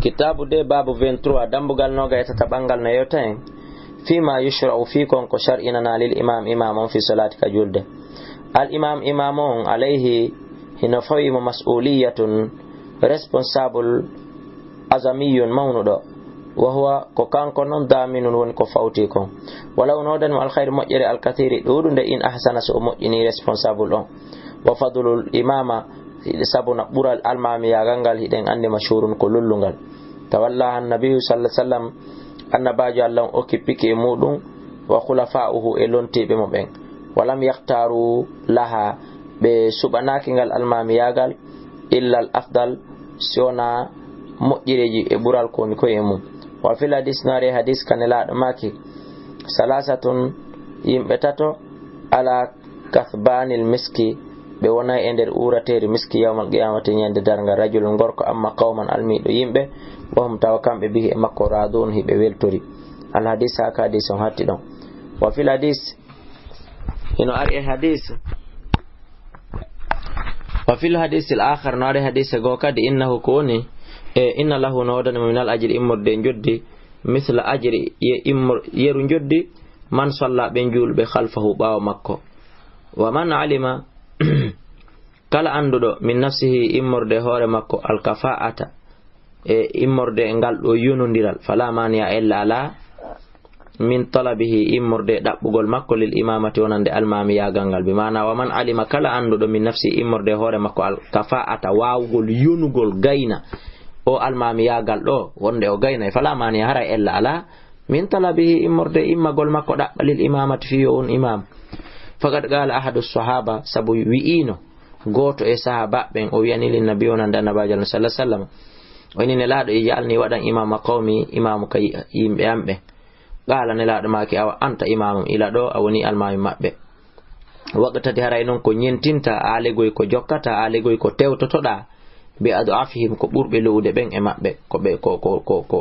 kitabu de babu 23 dambugal noga etata bangal na yoten fima yushra'u fi kon ko shar'ina lil imam imamon fi salati ka julde al imam imamon alayhi hina fawi mas'uliyatun responsable azamiyun mawnudo wa huwa ko kanko non daminun woni ko fawti kon wala onodan al khair mojjere al kathiri dudunde in ahsana so mojjini responsable on wa fadlul imama sabuna bural almami ya gangal hiden ande mashhurun ko lullungal tawalla annabi sallallahu alaihi wasallam annabajo Allah okkipike mudum wa khulafa'uhu e lontibe mo ben walam yaqtaru laha be subanaki ngal almami yagal illa al afdal siona mojireji e bural ko ni ko emum wa fil hadis nare hadis kanela maki salasatun yimbe tato ala kathbanil miski be wona e nder urateri miski yawmal qiyamati nyande darga rajulun gorko amma qauman almido yimbe bohum taw kambe bihi e makko radun hibe weltori al hadis haka hadis on hatti don wa fil hadis ino ari hadis wa fil hadis al akhar nare hadis go kadi innahu kuni inna lahu nawdan min al ajri imurde joddi misla ajri yeru joddi man salla be julbe khalfahu bawo makko wa man alima kala andudo min nafsihi immorde hore makko al kafa'ata immorde ngal do yunondiral fala man ya illa ala min talabihi immorde dabbugol makko lil imamati wonande almami ya gangal bi mana wa man alima kala andudo min nafsi immorde hore makko al kafa'ata wawgol yunugol gayna o almami ya gal do wonde o gayna fala man ya hara illa ala min talabihi immorde immagol makko lil imamati fi on imam faqad qala ahadus sahaba sabu wi'ino goto e sahaba ben o wi'ani lin nabi wonande annabajo sallallahu alaihi wasallam woni ne laado e jalni wadan imama qawmi imamu kay yimbe ambe qala ne laado maki awa anta imamum ila do awoni almami mabbe waqtati haray non ko nyentinta alegoy ko jokkata alegoy ko tewtotoda be adu afihim ko burbe lowde ben e mabbe ko be ko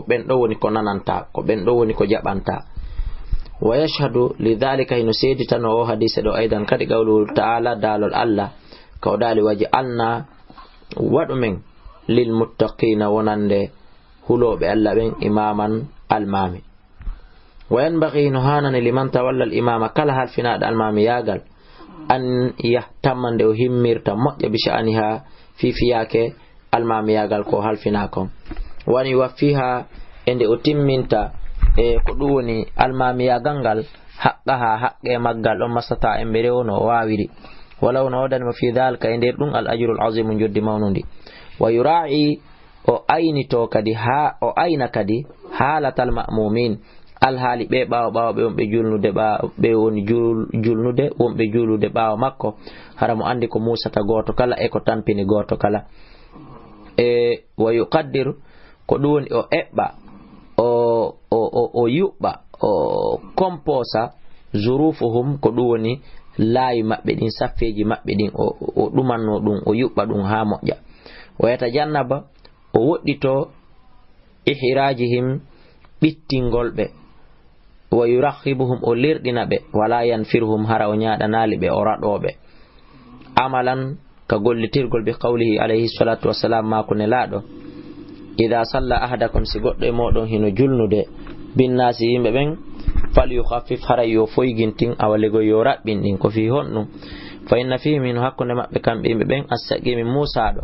ben do woni ko nananta ko ben do woni ko jabanta wa yashhadu lidhalika inu sayyiditano o hadise do aidan kadi qawlu ta'ala dalul allah ko dali waji anna wadumen lil muttaqina wonande hulobe allah ben imaman almami wa yanbaghi nuhanan liman tawalla al imama kala hal finad almami yagal an yahtamande o himmirta mojja bi sha'aniha fi fiyake almami yagal ko hal finakom wani wafiha ende o timminta ko duwoni almami yagangal haqqaha haqqe maggal on masata embere wono wawiri walaw nawdan ma fi dhalika ende dum al ajrul azim joddi mawnundi wa yura'i o aynito kadi ha o ayna kadi halatal ma'mumin al hali be bawo be on be julnude be woni julnude on be julude bawo makko haramu andi ko Musa ta goto kala e ko tampini goto kala wa yuqaddir ko duwoni o ebba o yubba o komposa zurufuhum ko duwoni laayi mabbe din saffeji mabbe din o dumanno dum o yubba dum ha moƴƴa wayata jannaba o woddito ihrajihim bittingolbe wa yurakhibuhum o lirdinabe wala yanfirhum hara o nyadanalibe o radobe amalan ka gollitirgol bi qawlihi alayhi salatu wassalam ma kunne laado idha salla ahadakum si goddo e modon hino julnude bin nasi yimbe ben fal yukhaffif hara yo foygintin awalego yo rabbin din ko fi honno fa inna fihi min hakkunde mabbe kambe yimbe ben as-saqimi Musa do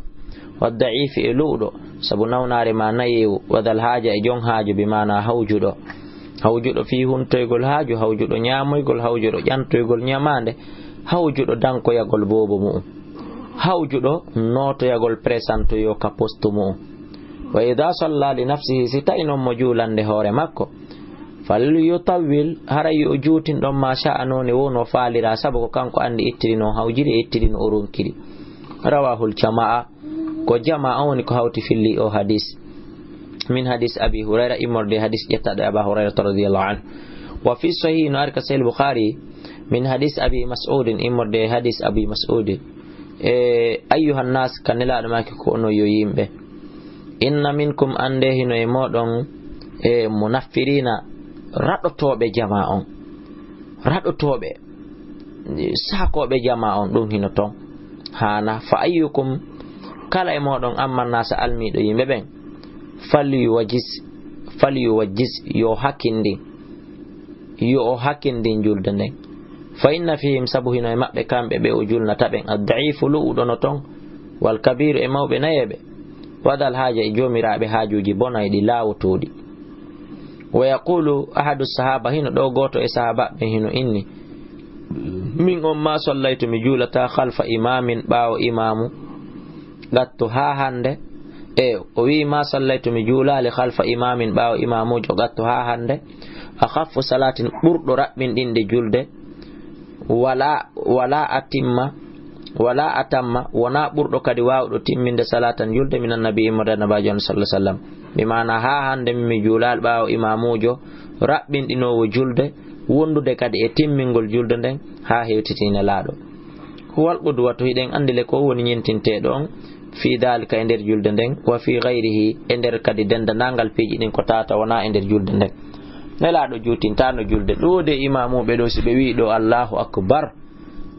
wadda'ifi e luudo sabu nawnare ma nayewu wadal haaja e jon haaju bi mana hawjudo fi huntoygol haaju hawjudo nyaamoygol hawjudo jantoygol nyamande hawjudo dankoyagol bobo mu hawjudo notoyagol presanto yo ka postu mu wa idha salla li nafsihi sitainon mo julande hore makko fal yutawwil harayi o juutin don ma sha'anoni wono faalira sabu ko kanko andi ittirino hawjiri ittirino o ronkiri rawahul jama'a ko jama'a woni ko hawti filli o hadis min hadis abi hurayra imorde hadis jettade aba hurayra radhiyallahu anhu wa fi sahih narka sahih bukhari min hadis abi mas'ud imorde hadis abi mas'ud ayyuhan nas kanila adamaki ko no yo yimbe inna minkum ande hino e modon munaffirina radotobe jama'on radotobe sakobe jama'on dum hino ton hana fa ayyukum kala e modon amma nasa almido yimbe ben falyuwajjis yo hakkindi julde nden fa inna fihim sabu hino e maɓɓe kamɓe ɓe o julnata ɓen ad-da'ifu lu'uɗono ton wal kabiru e mawɓe nayeɓe wadal haaja e jomiraɓe haajuji bonayi ɗi laawotoɗi. wa yaqulu ahadu sahaba hino ɗo goto e sahaba ɓe hino inni min on ma sallaytu mi juulata khalfa imamin ɓaawo imamu gatto ha hande o wi ma sallaytu mi juulali khalfa imamin ɓaawo imamujo gatto ha hande akhaffu salatin ɓurɗo raɓɓinɗinde julde wala atamma wona ɓurɗo kadi wawɗo timminde salatan julde min annabi nabajo on sallallahu alaihi wasallam mi mana ha hande mi juulal ɓaawo imamujo raɓɓinɗinowo julde wondude kadi e timmingol julde nden ha hewtitine laaɗo huwal qudwa to hiɗen andile ko woni ñentinteɗo on fi dalika e nder julde nden wa fi gayrihi e nder kadi dendanangal piiji ɗin ko tata wona e nder julde nden nelaɗo jutintano julde ɗo de imamuɓe ɗo si ɓe wi ɗo allahu akbar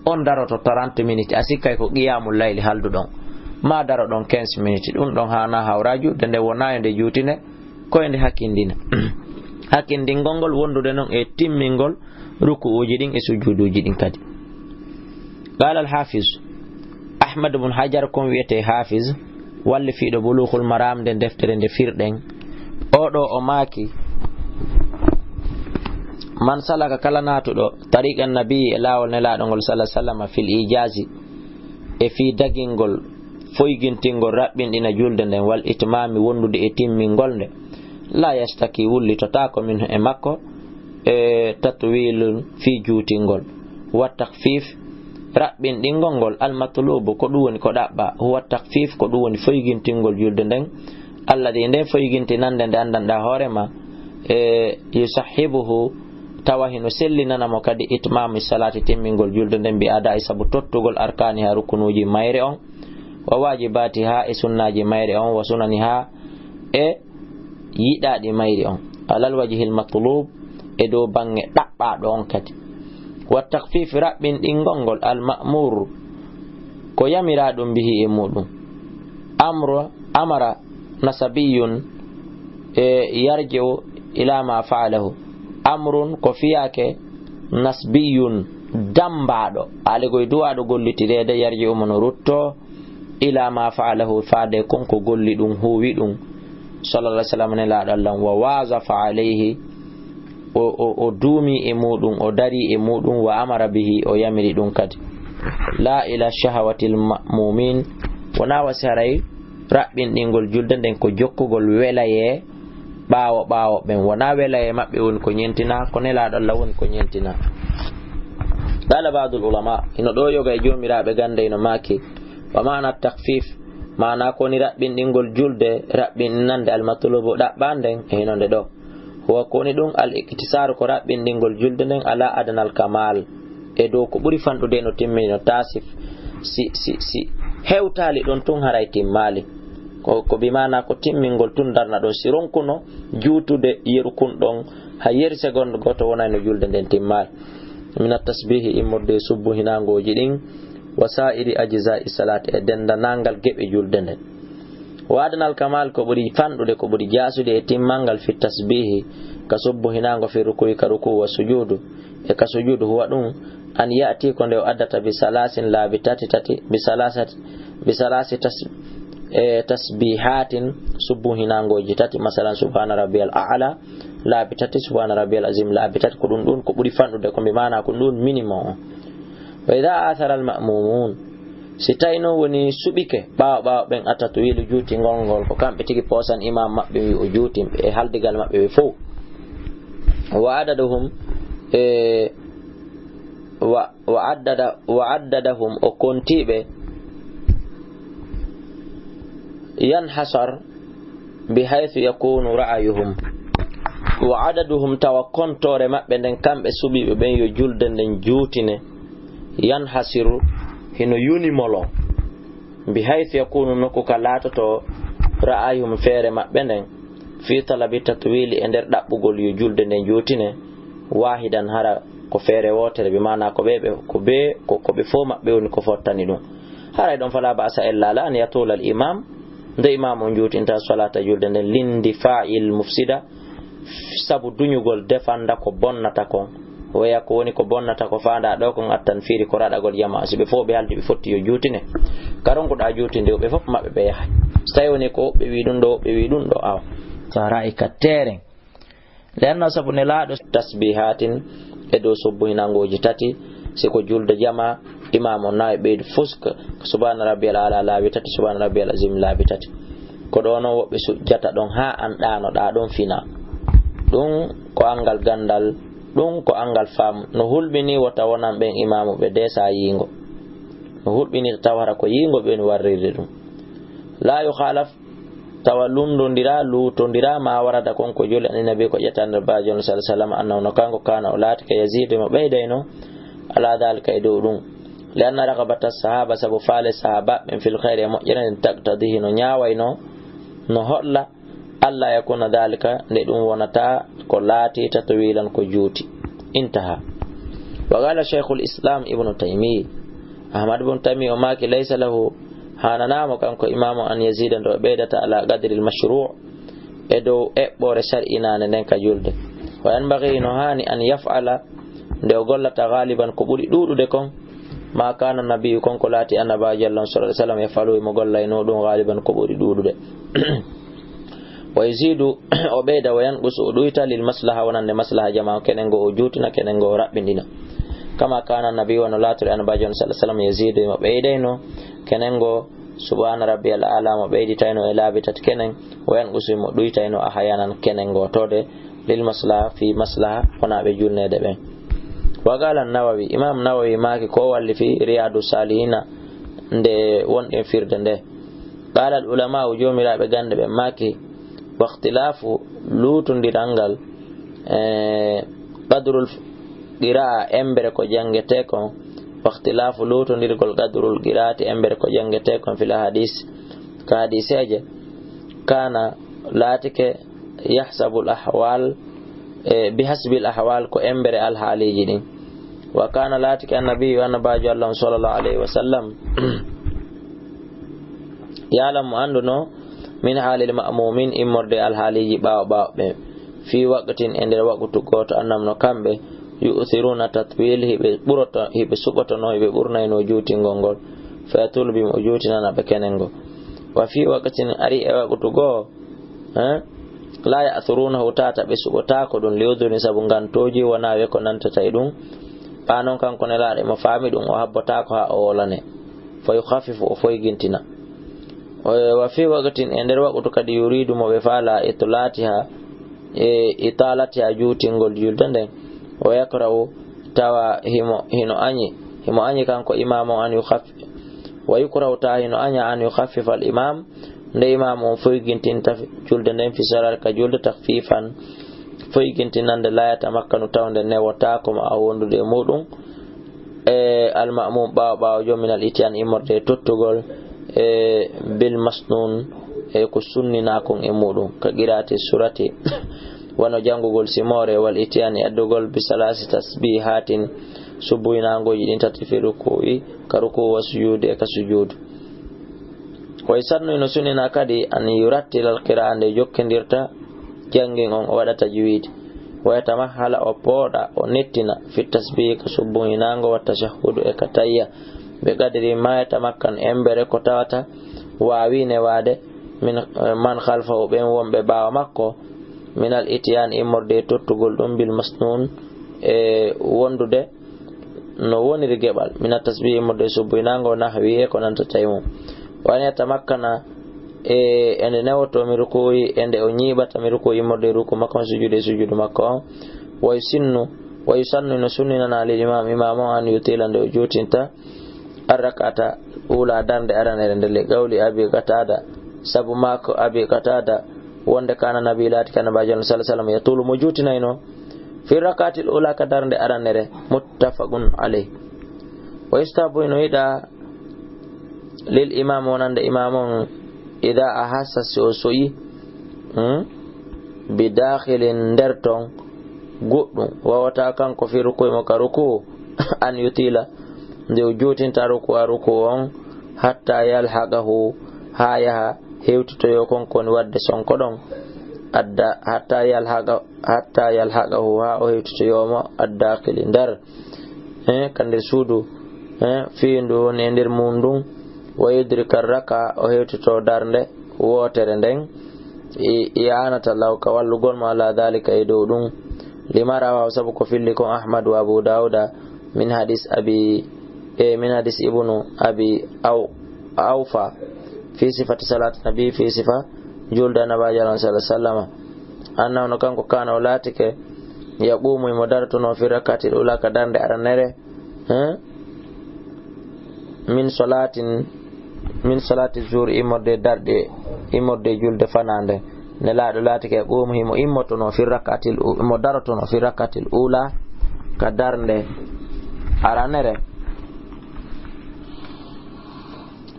on daroto 30 minutes a sikkay ko qiyamul layli halduɗon ma daro ɗon 15 minutes ɗum ɗon hana hawra julde nde wona e nde jutine koye nde hakkindina hakkindingol ngol wondude noon e timmingol rukuuji ɗin e sujuduji ɗin kadi. qala al hafiz ahmad ibn hajar kon wiyete hafiz walli fiiɗo bulughul maram nden deftere nde firɗen oɗo o maaki man salaka kala natuɗo tariqan nabi e laawol nelaɗo sallallahu alaihi wasallam fil ijazi e fi dagingol foygintingol raɓɓinɗina julde nden wal itmami wondude e timmingol nde la yastaki wullitotako min e makko e tatwilun fi juutingol wa takhfif raɓɓinɗingol ngol almatlubu ko ɗum woni ko ɗaɓɓa huwa takhfif ko ɗum woni foygintingol julde nden alladi nden foygintinande nde andanɗa hoorema yusahibuhu tawa hino sellinanamo kadi itmami salati timmingol julde nden mbi ada e sabu tottugol arkani ha rukunuji mayre on wa wajibati ha e sunnaji mayre on wa sunani ha e yiɗaɗi mayri on alal wajihil matlub e dow bange ɗaɓɓaɗo on kadi wa takhfif raɓɓinɗingol ngol al ma'mur ko yamiraɗum bihi e muɗum amara nasabiyun yarji'u ila ma fa'alahu amrun ko fiyake nasbiyun dambaɗo aligoy duwaɗo gollitirede yarji'u mono rutto ila ma fa'alahu faade konko golli ɗum huwi ɗum sallallahu alaihi wasallam ne laaɗo Allah wa wazafa alayhi o duumi e muɗum o dari e muɗum wa amara bihi o yamiri ɗum kadi la ila shahawatil ma'mumin wona wasiharay raɓɓinɗingol julde nden ko jokkugol welaye ɓaawo ɓen wona welaye maɓɓe woni ko ñentina ko nelaaɗo Allah woni ko ñentina. qala ba'dul ulama ino ɗo yoga e jomiraɓe gande ino maki wa ma'ana takhfif mana ko ni raɓɓinɗingol julde raɓɓinande almatlubu ɗaɓɓanden e hinonde ɗo huwa koni ɗum al iktisaru ko raɓɓinɗingol julde nden ala adanal kamal e dow ko ɓuri fanɗude no timmino tasif si hewtali ɗon tun haray timmali ko bimana ko timmingol tun darna ɗon si ronkuno juutude yerukun ɗon ha yeri seconde goto wonay no julde nden timmali mina tasbihi immorde subbu hinangoji ɗin wasa'iri ajza'i salati e dendanangal geɓe julde nden wa adanal kamal ko ɓuri fanɗude ko ɓuri jasude e timmangal fi tasbihi ka subbu hinango fi ruku'i ka ruku wa sujudu e ka sujudu huwa ɗum an ya'ti ko nde o addata bi salasin laabi tati bi salasi tasbihatin subbu hinangoji tati masalan subhana rabbiyal a'la laabi tati subhana rabbiyal azim laabi tati ko ɗum ko ɓuri fanɗude ko mbimana ko ɗum minimum wa idha athara al ma'mumun si tayno woni suɓike ɓawo ɓen atatu wilu juuti ngol ko kamɓe tigi posan imam maɓɓe wi o juuti e haldigal maɓɓe ɓe fof wa adaduhum wa addadahum o kontiɓe yanhasar bihaythu yakunu ra'ayuhum wa adaduhum tawa kontore maɓɓe nden kamɓe suɓiɓe ɓen yo julde nden juutine yanhasiru hino yunimolo bihaythu yakunu nokku ka laatoto ra'ayuhum feere maɓɓe nden fi talabi tatwili e nder ɗaɓɓugol yo julde nden juutine wahidan hara ko feere wotere bi mana ko ɓe fo maɓɓe woni ko fottani ɗum haray ɗon fala ba'sa illa la an yatula al imam nde imamu juutinta salata julde nden lindifa'il mufsida sabu duñugol defanda ko bonnata kon waya ko woni ko bonnata ko faanda ɗo kon attan fiiri ko raɗagol jama siɓe fof ɓe haldi ɓe fotti yo juutine karongoɗa juutinde ɓe fof maɓɓe ɓe yahay so tawi woni ko ɓe wi ɗum ɗo ɓe wi ɗum ɗo aw so ra'i ka teren lenno sabu ne laaɗo tasbihatin e dow sobbuhinangoji tati siko julde jama imamu nawi ɓeydu fuska subhana rabbiyal ala laabi tati subhana rabbiyal azim laabi tati ko ɗo no woɓɓe sujjata ɗon ha an ɗanoɗa ɗon fina ɗum ko angal gandal ɗum ko angal faamu no hulɓini wota wonan ɓen imamu ɓe desa yingo no hulɓini tawara ko yingo ɓen warrirde ɗum la yukhalaf tawa lundodira lutodira ma warada konko joli ani nabi ko ƴetta nder bajon sallallahu alaihi wasallam annahu no kanko kana o laati ka yazide mo ɓeydayno ala dalika e dow ɗum lianna ragabata sahaba sabu faale sahaba ɓen fil khayri e moƴƴere taqtadihi no ñawayno no holla alla yakuna dalika nde ɗum wonata ko laati tatawilan ko juuti intaha wa qala sheikhul islam ibnu taymiya ahmad ibn taymiya o maki laysa lahu hananamo kanko imamu an yazida ndo ɓeydata ala qadri l mashru' e dow eɓɓore sar'inane nden ka julde wa yanbaghi no hani an yaf'ala nde o gollata galiban ko ɓuri ɗuɗude kon ma kana nabiyu konko laati annabajo allah sallallahu alaihi wasallam yafalu mo gollayno ɗum galiban ko ɓuri ɗuɗude wa yazidu o ɓeyda wa yanqusu o ɗuyta lil maslaha wonande maslaha jama kenen go o juutina kenen go o raɓɓindina kama kana nabiyu wano laatore annabajo sallallahu alaihi wasallam yazidu mo ɓeydayno kenen go subhana rabbiyal ala mo ɓeyditayno e laabi tati kenen wa yanqusu mo ɗuytayno ahyanan kenen go tode lil maslaha fi maslaha wona ɓe julnede ɓen wa qala an-nawawi imam nawawi maki ko walli fi riyadu salihina nde wonɗen firde nde qala al ulama jomiraɓe gande ɓe maki wa ikhtilafu lutondirangal qadrul qira'a embere ko jangete kon wa ikhtilafu lutondirgol qadrul qira'ati embere ko jangete kon fil hadis ka hadiseje kana latike yahsabu al ahwal bihasbi al ahwal ko embere al haliji din wa kana latike annabi wa annabajo allah sallallahu alaihi wasallam ya'lamu anduno min halil ma'mumin immorde al haliji bawo ɓe fi waqtin e nder waqtu goto annamno kamɓe yu'thiruna tatwil hiɓe ɓuroto hiɓe suɓotono hiɓe ɓurnayno juutingol ngol fa yatulbi mo juutinana ɓe kenengo wa fi waqtin ari e waqtu goo la ya'thurunahu tata ɓe suɓotako ɗum liuduni sabu gantoji wona we ko nantata e ɗum ɓanon kanko ne laaɗe mo faami ɗum o habbotako ha o wolane fa yukhaffifu o foygintina wa fi waqtin e nder waqtu kadi yuridu mo ɓe faala itlatiha e italatiha juutingol julde nden o yakrahu tawa hino anyi kanko imamu an yukhaffi wa yukrahu ta hino anya an yukhaffifa al imam nde imam o foygintinta julde nden fi sarar ka julde takfifan foygintinande layata makkanu tawde newotako ma a wondude muɗum e al ma'mum ɓawo jominal itiyan immorde tottugol bil masnun ko sunninakon e muɗum ka qira'ati surati wano jangugol simore wal itiyani addugol bi salasi tasbihatin subbuinangoji ɗin tati fi ruku'i ka ruku wa sujudi e ka sujudu koye sannu ino sunnina kadi an yurattil al qira'a nde jokkindirta jangin on o waɗa tajwid wayata mahala o pooɗa o nettina fi tasbih ka subbuinango wa tashahhudu e ka tayya ɓe gadiri mayata makkan embere ko tawata wawine wade min man khalfahu ɓen wonɓe ɓawa makko min al itiyan immorde tottugol ɗum bil masnun e wondude no woniri geɓal min al tasbih immorde subbuinango nahwi e ko nanta taymum waneta makkana ende newoto mi rukuyi ende o ñiɓata mi rukuyi immorde ruku makko sujude sujudu makko on wa yusannu no sunninana lil imam imam on an yutila nde o juutinta arrakata ula darde aranere nde le gawli abi qatada sabu mako abi qatada wonde kana nabi lati kana bajon sallallahu alaihi wasallam yatulu mo juutinayno fi rakatil ula ka darde aranere muttafaqun alayh wa yastabu ino ida lil imam wonande imamon ida ahassa soyi bi dakhilin derton goɗɗum wawata kanko fi rukuy mo ka ruku an yutila nde o juutinta ruku on hatta yalhaqahu ha yaha hewtutoyo konkoni wadde sonko ɗon adda hatta yalhaqahu ha o hewtutoyomo addakili nder kandir suudu fiindu woni e nder mum ndun wa yudrika raka o hewtuto darnde wotere nden i'anata law ka wallugol ma ala dhalika e dow ɗum lima rawahu sabu ko filli kon ahmad wa abu dauda min hadis ibnu abi awfa fi sifati salati nabi fi sifa julda nabaji sallallahu alaihi wasallam annahu kanko kana o latike yaqumu mo daratono fi rakati ula ka darnde aranere min salati zuhr imorde julde fanande ne laado latike yaqumu himo immotono fi rakati mo daratono fi rakati ula ka darnde aranere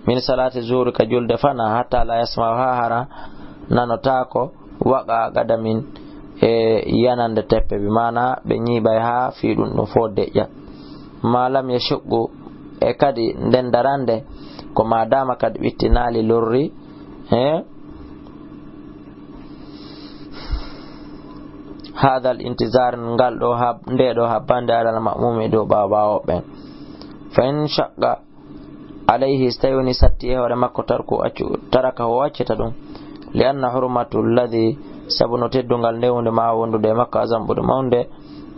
min salati zuhr ka julde fana hatta la yasma ha hara nanotako waqa gadamin yanande teppe bi mana be nyibay ha fi dum no foddeja malam yashqu e kadi den darande ko madama kadi bittinali lurri hada al intizar ngal do habde do habande ala ma'mumi do babawo ben fa in shaqqa alayhi istayuni satti hore makko tarku accu taraka ho waccata dum lianna hurmatu alladhi sabunu teddungal ndewnde ma wondude makka zambude mawnde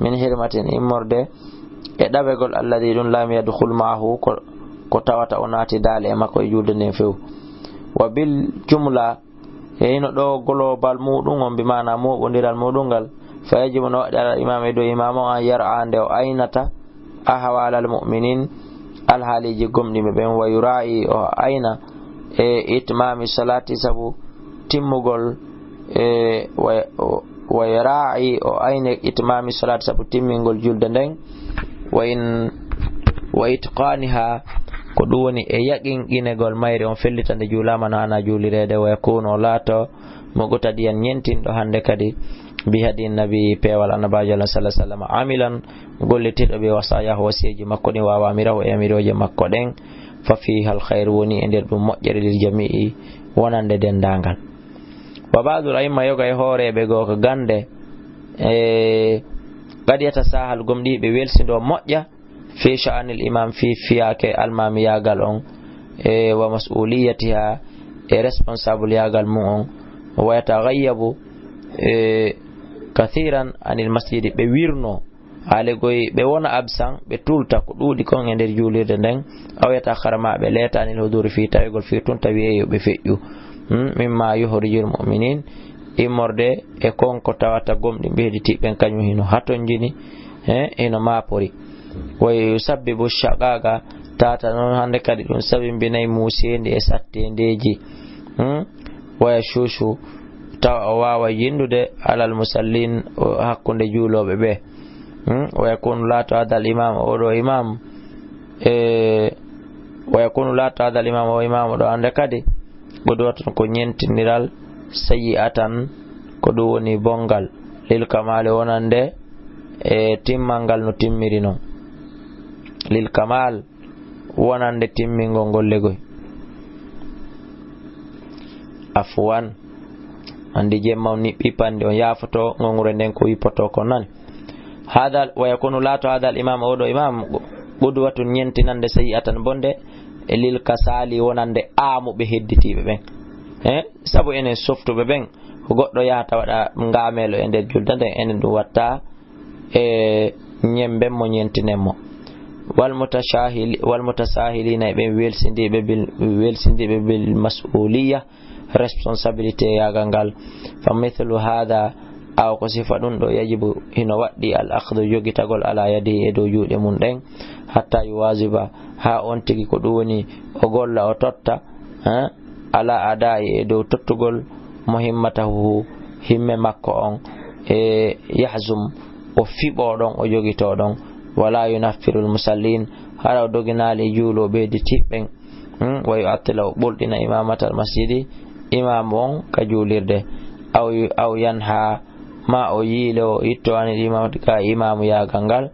min hirmatin immorde e dabegol alladhi dun lam yadkhul ma'ahu ko tawata onati dal e makko julde ne few wa bil jumla heyno do global mudum on bi mana mobondiral mudungal fa yajibu no dara imam do imamo an yar'ande o aynata ahwal al mu'minin al haliji gomdi be ben wa yura'i o ayna itmami salati sabu timmugol wa yara'i o ayne itmami salat sabu timmingol julde nden wa itqaniha ko duwoni e yaqin inegol mayre on fellitande julama nana julirede wa yakuno lato mo gotadiyan nyentin do hande kadi bi hadin nabi pewal annabajo sallallahu alaihi wasallam amilan gollitido be wasayahu wasiyaji makko ni wawa mirawo e miroje makko den fa fiha al khair woni e der dum mojjere lil jami'i wonande dendangal wa ba'du ra'ima yoga e horebe go ko gande gadiyata sahal gomdi be welsindo mojja fi sha'anil imam fi fiyake almami yagal on wa mas'uliyatiha e responsable yagal mu on wa yataghayyabu kathiran anil masjid be wirno ale goy be wona absent be tulta ko dudi kon e der julirde nden aweta kharama be leta anil hudur fi tawigol fi tun tawiye be fejju mimma yuhrijul mu'minin imorde e konko tawata gomdi beedi tibben kanyum hino haton jini eno mapori way yusabbibu shaqaqa tata non hande kadi dum sabin binay musende e sattendeji way shushu taw wawa yindude alal musallin hakkunde juulobe be wa yakunu la ta'dal imam odo imam wa yakunu la ta'dal imam o imam do ande kadi godo waton ko nyentiniral sayi'atan ko do woni bongal lil kamale wonande e timmangal no timmirino lil kamal wonande timmingo gollegoy afwan andi jemma ni pipande on yafoto ngongure nden ko yipoto ko nan hadal wa yakunu la to hadal imam odo imam qudwatun nyentinande sayi'atan bonde e lil kasali wonande aamu be hedditibe ben sabu enen softube ben ko goddo yahata wada ngamelo e der julde nden enen dum watta e nyembe mo nyentinemo wal mutasahilina be welsindibe bil mas'uliyya responsabilité yagangal fa mithlu hada aw ko sifa dun do yajibu hino waddi al akhdhu yogitagol ala yadi e do juude mun den hatta yuwaziba ha on tigi ko dum woni o golla o totta ala adai e do tottugol muhimmatahu himme makko on e yahzum o fibo don o jogito don wala yunaffirul musallin hara doginali juulo be di tibben wa yu'attila buldina imamatal masjidi imam on ka julirde aw yanha ma o yilo itto an imam ka imam ya gangal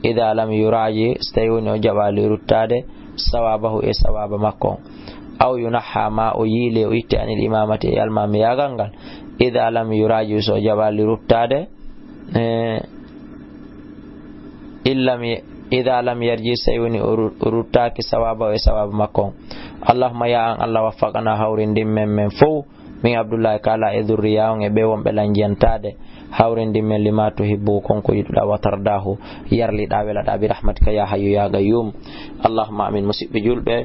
idha lam yuraji stayuni o jabali ruttade sawabahu e sawaba makko aw yunaha ma o yile o itte anil imamati e almami yagal ngal ida lam yuraji so jabali ruttade إذا لم يرجي سيوني أروتاك سوابا وسواب مكون اللهم يا أن الله وفقنا هورين دم من فو من عبد الله كالا إذرياون بيوم بلانجيان تاد هورين دم لما تحبو كونكو يدلا وترداه يرلي داولا دابي رحمتك يا حي يا قيوم اللهم آمين مسيب جلبه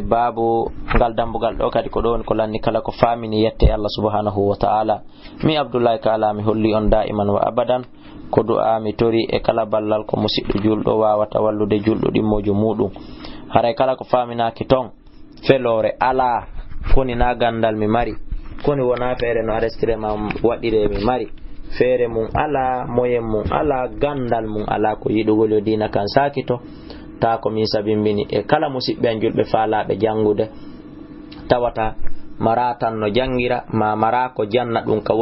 babu ngal dambugal do kadi ko don ko lanni kala ko famini yette Allah subhanahu wa ta'ala mi Abdoullaye Kalla mi holli on da'iman wa abadan ko du'a mi tori e kala ballal ko musiddo juldo wawata wallude juldo dimmojo mudum haray kala ko faminaki ton felore ala koni na gandal mi mari koni wona fere no arrestre ma wadire mi mari fere mun ala moyen mun ala gandal mun ala ko yidugol yo dina kan sakito ta ko mi sabimbini e kala musibbe julbe faalabe jangude tawata maratan no jangira ma mara ko janna dum ka